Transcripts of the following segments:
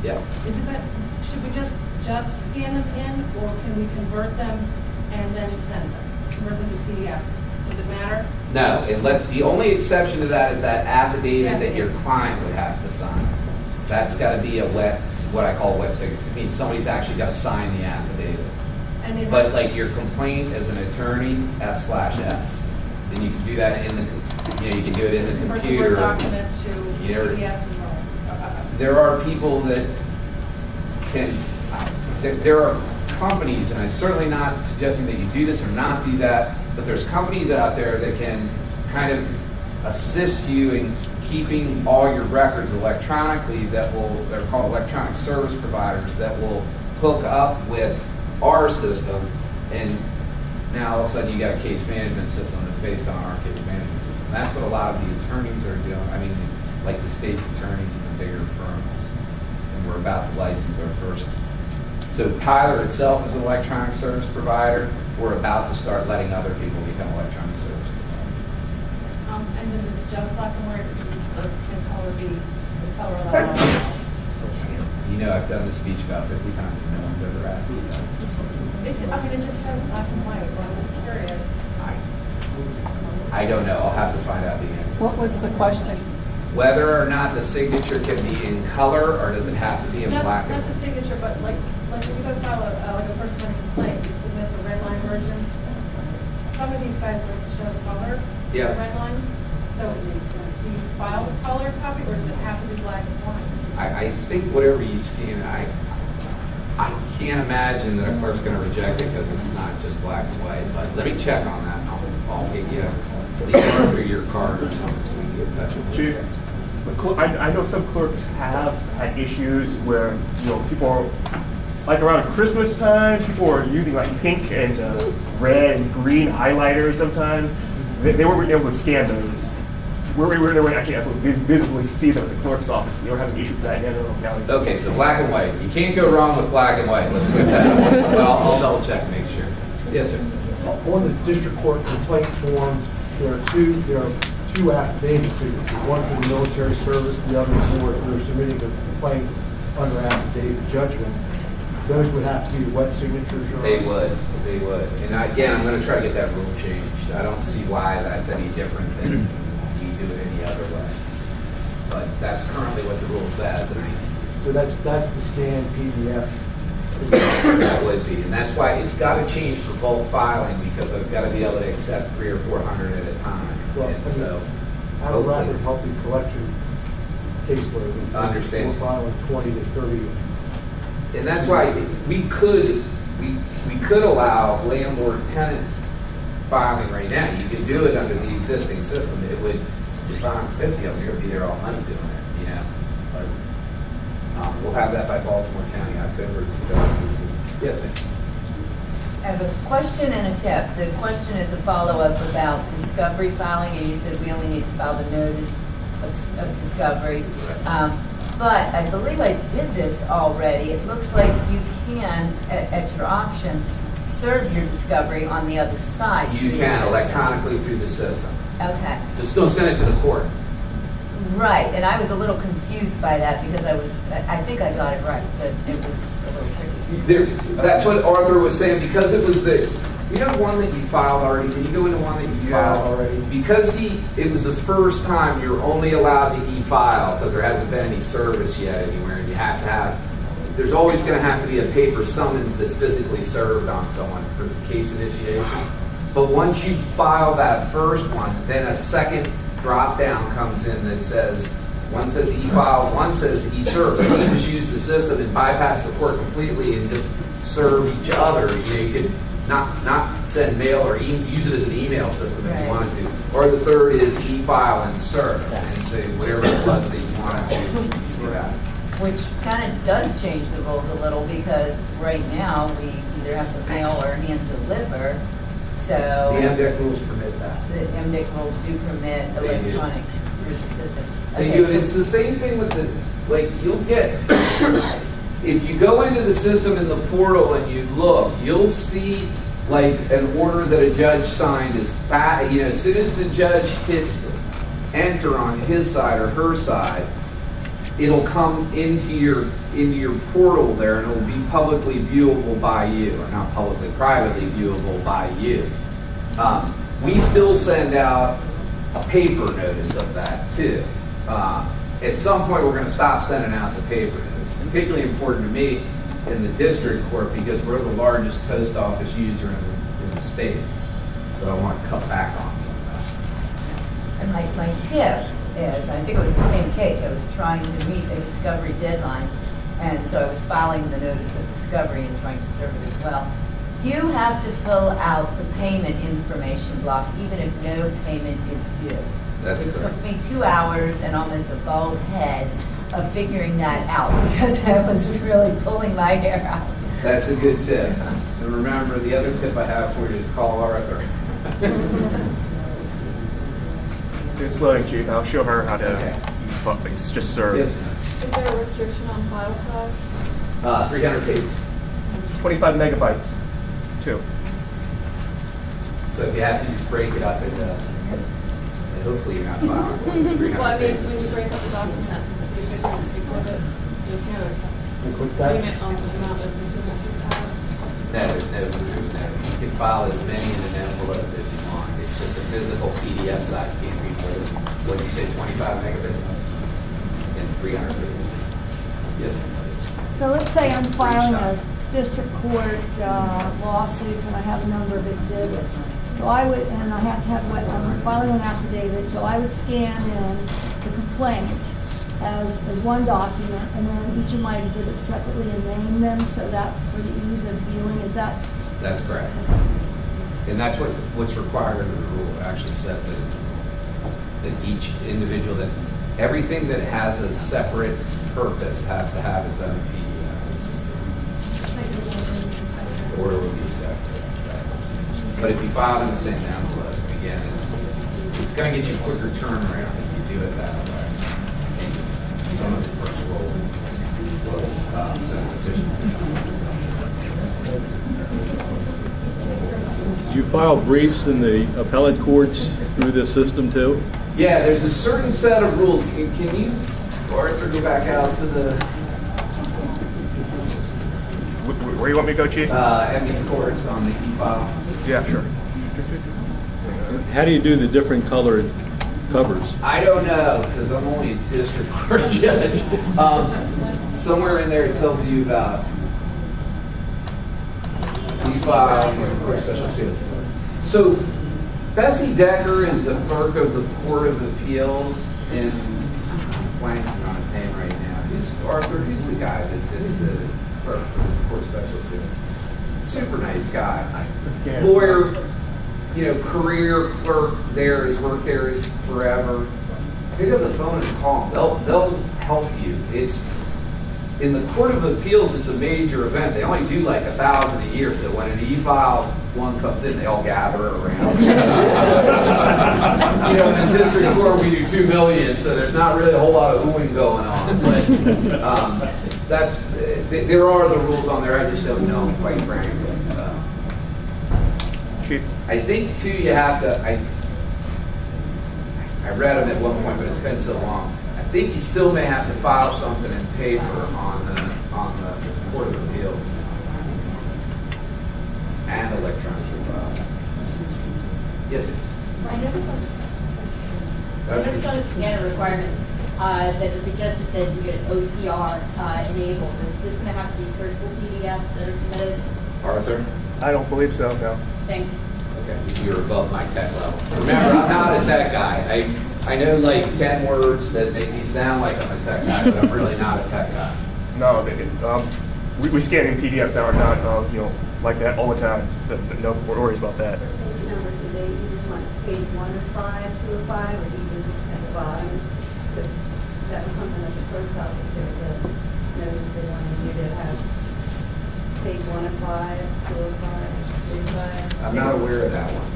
Yeah. Is it that, should we just scan them in, or can we convert them and then send them? Convert them to PDF? Does it matter? No, the only exception to that is that affidavit that your client would have to sign. That's got to be a what I call wet signature. It means somebody's actually got to sign the affidavit. But like your complaint as an attorney, S/S, then you can do that in the, you can do it in the computer. The Word document to PDF and roll. There are people that can, there are companies, and I'm certainly not suggesting that you do this or not do that, but there's companies out there that can kind of assist you in keeping all your records electronically they're called electronic service providers that will hook up with our system, and now all of a sudden you got a case management system that's based on our case management system. That's what a lot of the attorneys are doing. I mean, like the state's attorneys and the bigger firms. And we're about to license our first. So Tyler itself is an electronic service provider. We're about to start letting other people become electronic service providers. And then it's just black and white, can color be, is color allowed? You know, I've done this speech about 50 times and no one's ever asked me that. It just says black and white, but I'm just curious. I don't know. I'll have to find out the answer. What was the question? Whether or not the signature can be in color, or does it have to be in black and white? Not the signature, but like when you go to file like a first amendment complaint, you submit the red line version. Some of these guys like to show the color, the red line. So do you file the color copy, or does it have to be black and white? I think whatever you scan, I can't imagine that a clerk's going to reject it because it's not just black and white. But let me check on that. I'll get you the answer to your card or something so we can get in touch with you. I know some clerks have had issues where people are, like around Christmas time, people are using like pink and red and green highlighters sometimes. They weren't able to scan those. They weren't actually able to visibly see them at the clerk's office. They were having issues with that in Anne Arundel County. Okay, so black and white. You can't go wrong with black and white. Let's put that. But I'll double check to make sure. Yes, sir. On the district court complaint form, there are two affidavit signatures. One for the military service, the other for if they're submitting a complaint under affidavit judgment. Those would have to be the wet signatures. They would. And again, I'm going to try to get that rule changed. I don't see why that's any different than you do it any other way. But that's currently what the rule says. So that's the scanned PDF. That would be, and that's why it's got to change for bulk filing, because I've got to be able to accept 300 or 400 at a time. Well, and so, I would rather healthy collection caseload. Understand. We're filing 20 to 30. And that's why we could allow landlord-tenant filing right now. You can do it under the existing system. It would, if you find 50 of them, you're going to be there all money doing it, But we'll have that by Baltimore County, October 2018. Yes, ma'am. I have a question and a tip. The question is a follow-up about discovery filing, and you said we only need to file the notice of discovery. But I believe I did this already. It looks like you can, at your option, serve your discovery on the other side. You can electronically through the system. Okay. Just don't send it to the court. Right, and I was a little confused by that because I think I got it right, but it was a little tricky. That's what Arthur was saying, because it was the one that you filed already. Did you go into one that you filed already? Because it was the first time you're only allowed to e-file because there hasn't been any service yet anywhere, and you have to have. There's always going to have to be a paper summons that's physically served on someone for the case initiation. But once you file that first one, then a second drop down comes in that says, one says e-file, one says e-serve. So you can just use the system and bypass the court completely and just serve each other. You could not send mail or use it as an email system if you wanted to. Or the third is e-file and serve, and say whatever it was that you wanted to do that. Which kind of does change the rules a little, because right now we either have to mail or hand deliver. So the MDEC rules permit that. The MDEC rules do permit electronic through the system. They do, and it's the same thing with you'll get, if you go into the system in the portal and you look, you'll see like an order that a judge signed is fat. As soon as the judge hits enter on his side or her side, it'll come into your portal there, and it'll be publicly viewable by you, or not publicly, privately viewable by you. We still send out a paper notice of that too. At some point, we're going to stop sending out the paper notice. It's particularly important to me in the district court because we're the largest post office user in the state. So I want to cut back on some of that. And my tip is, I think it was the same case, I was trying to meet the discovery deadline, and so I was filing the notice of discovery and trying to serve it as well. You have to fill out the payment information block, even if no payment is due. It took me 2 hours and almost a bald head of figuring that out because I was really pulling my hair out. That's a good tip. And remember, the other tip I have for you is call Arthur. It's loading, Chief. I'll show her how to it's just serve. Yes. Is there a restriction on file size? 300 pages. 25 megabytes, too. So if you have to just break it up into, hopefully you're not filing 300 Well, I mean, pages. when you break up the document into different exhibits, there's no limit on the amount of consistency file. No, there's no. You can file as many in an envelope as you want. It's just a physical PDF size can't be more than, what do you say, 25 megabytes and 300 pages. Yes, ma'am. So let's say I'm filing a district court lawsuits and I have a number of exhibits. So I would, and I have to have, I'm filing an affidavit, so I would scan in the complaint as one document, and then each of my exhibits separately and name them, so that for the ease of viewing, is that? That's correct. And that's what's required under the rule. It actually says that each individual, that everything that has a separate purpose has to have its own PDF. The order will be separate. But if you file in the same envelope, again, it's going to get you a quicker turnaround if you do it that way. And some of the first will send efficiency. Do you file briefs in the appellate courts through this system too? Yeah, there's a certain set of rules. Can you, Arthur, go back out to the Where do you want me to go, Chief? MDEC courts on the e-file? Yeah, sure. How do you do the different colored covers? I don't know, because I'm only a district court judge. Somewhere in there it tells you about e-file and court special fields. So Bessie Decker is the clerk of the Court of Appeals in, I'm blanking on his name right now. Who's the guy that's the clerk for the Court Special Fields? Super nice guy. Lawyer, career clerk there, has worked there is forever. Pick up the phone and call them. They'll help you. It's in the Court of Appeals, it's a major event. They only do like 1,000 a year, so when an e-file one comes in, they all gather around. In the district court, we do 2 million, so there's not really a whole lot of oohing going on. But there are the rules on there. I just don't know them, quite frankly. Chief. I think too, you have to. I read them at one point, but it's been so long. I think you still may have to file something in paper on the Court of Appeals and electronically file. Yes, sir. I noticed on the scanner requirement that it suggested that you get an OCR enabled. Is this going to have to be searchable PDFs that are submitted? Arthur? I don't believe so, no. Thank you. Okay, you're above my tech level. Remember, I'm not a tech guy. I know like 10 words that make me sound like I'm a tech guy, but I'm really not a tech guy. No, we scan in PDFs that are not, like that all the time. So no worries about that. Which number do they use, like page 1 of 5, 2 of 5, or do you use at the bottom? Because that was something at the clerk's office. There was a notice they wanted you to have page 1 of 5, 2 of 5, 3 of 5. I'm not aware of that one.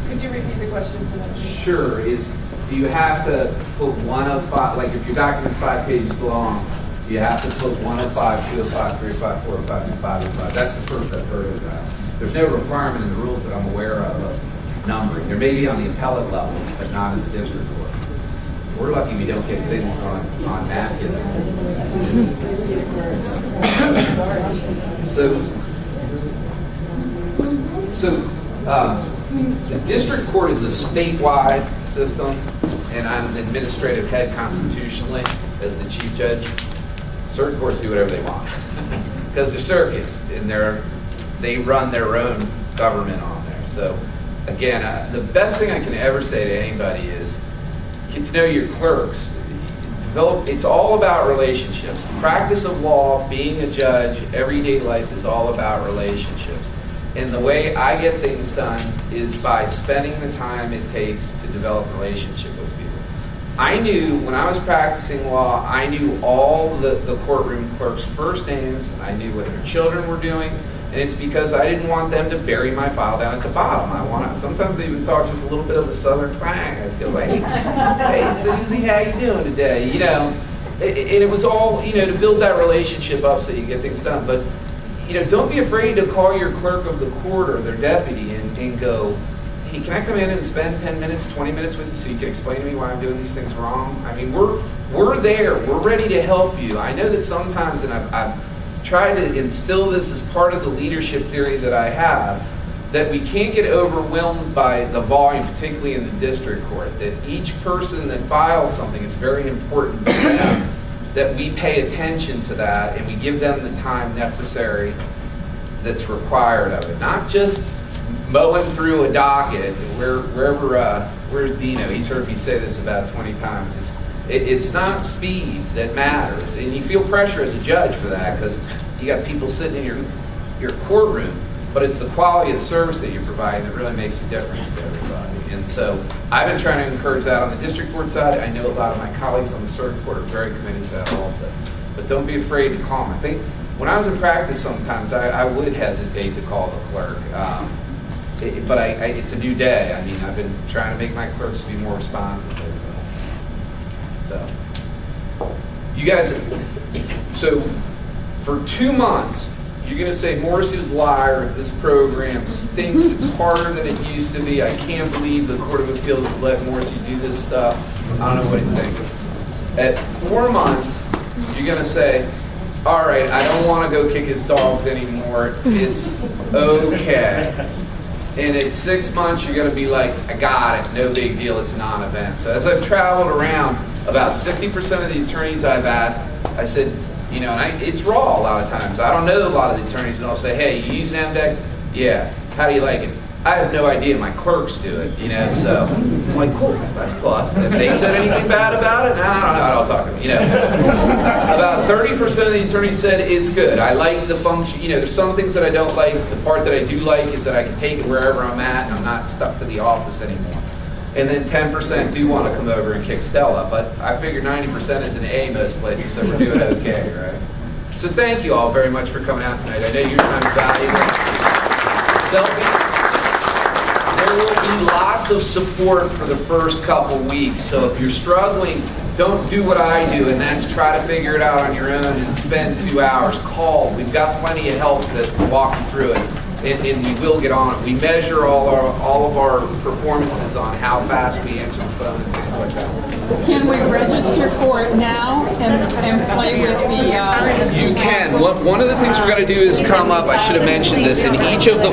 Could you repeat the question? Sure. Do you have to put 1 of 5, like if your document's 5 pages long, you have to put 1 of 5, 2 of 5, 3 of 5, 4 of 5, and 5 of 5. That's the first I've heard of that. There's no requirement in the rules that I'm aware of numbering. There may be on the appellate levels, but not in the district court. We're lucky we don't get things on napkins. The district court is a statewide system, and I'm the administrative head constitutionally as the chief judge. Circuit courts do whatever they want because they're circuits and they run their own government on there. So again, the best thing I can ever say to anybody is get to know your clerks. It's all about relationships. The practice of law, being a judge, everyday life is all about relationships. And the way I get things done is by spending the time it takes to develop a relationship with people. I knew, when I was practicing law, I knew all the courtroom clerks' first names, and I knew what their children were doing, and it's because I didn't want them to bury my file down at the bottom. Sometimes they even talk with a little bit of a southern twang. I'd go like, hey, Susie, how you doing today? You know, and it was all, you know, to build that relationship up so you get things done. But you know, don't be afraid to call your clerk of the court or their deputy and go, hey, can I come in and spend 10 minutes, 20 minutes with you so you can explain to me why I'm doing these things wrong? I mean, we're there. We're ready to help you. I know that sometimes, and I've tried to instill this as part of the leadership theory that I have, that we can't get overwhelmed by the volume, particularly in the district court, that each person that files something, it's very important to them that we pay attention to that and we give them the time necessary that's required of it. Not just mowing through a docket, where's Dino? He's heard me say this about 20 times. It's not speed that matters. And you feel pressure as a judge for that because you got people sitting in your courtroom, but it's the quality of the service that you're providing that really makes a difference to everybody. And so I've been trying to encourage that on the district court side. I know a lot of my colleagues on the circuit court are very committed to that also. But don't be afraid to call them. I think when I was in practice sometimes I would hesitate to call the clerk. But it's a new day. I mean, I've been trying to make my clerks be more responsive. So, you guys, so for 2 months, you're going to say Morrissey's liar, this program stinks, it's harder than it used to be, I can't believe the Court of Appeals has let Morrissey do this stuff, I don't know what he's thinking. At 4 months, you're going to say, all right, I don't want to go kick his dogs anymore, it's okay. And at 6 months, you're going to be like, I got it, no big deal, it's a non-event. So as I've traveled around, about 60% of the attorneys I've asked, I said, you know, and it's raw a lot of times. I don't know a lot of the attorneys, and I'll say, hey, you use an MDEC? Yeah. How do you like it? I have no idea. My clerks do it, you know, so I'm like, cool, that's plus. If they said anything bad about it, I don't talk to them, you know. About 30% of the attorneys said it's good. I like the function. You know, there's some things that I don't like. The part that I do like is that I can take it wherever I'm at, and I'm not stuck to the office anymore. And then 10% do want to come over and kick Stella, but I figure 90% is an A most places, so we're doing okay, right? So thank you all very much for coming out tonight. I know your time is valuable. There will be lots of support for the first couple weeks, so if you're struggling, don't do what I do, and that's try to figure it out on your own and spend 2 hours. Call. We've got plenty of help that will walk you through it. And we will get on it. We measure all of our performances on how fast we answer the phone and things like that. Can we register for it now and play with the... You can. One of the things we're going to do is come up, I should have mentioned this, in each of the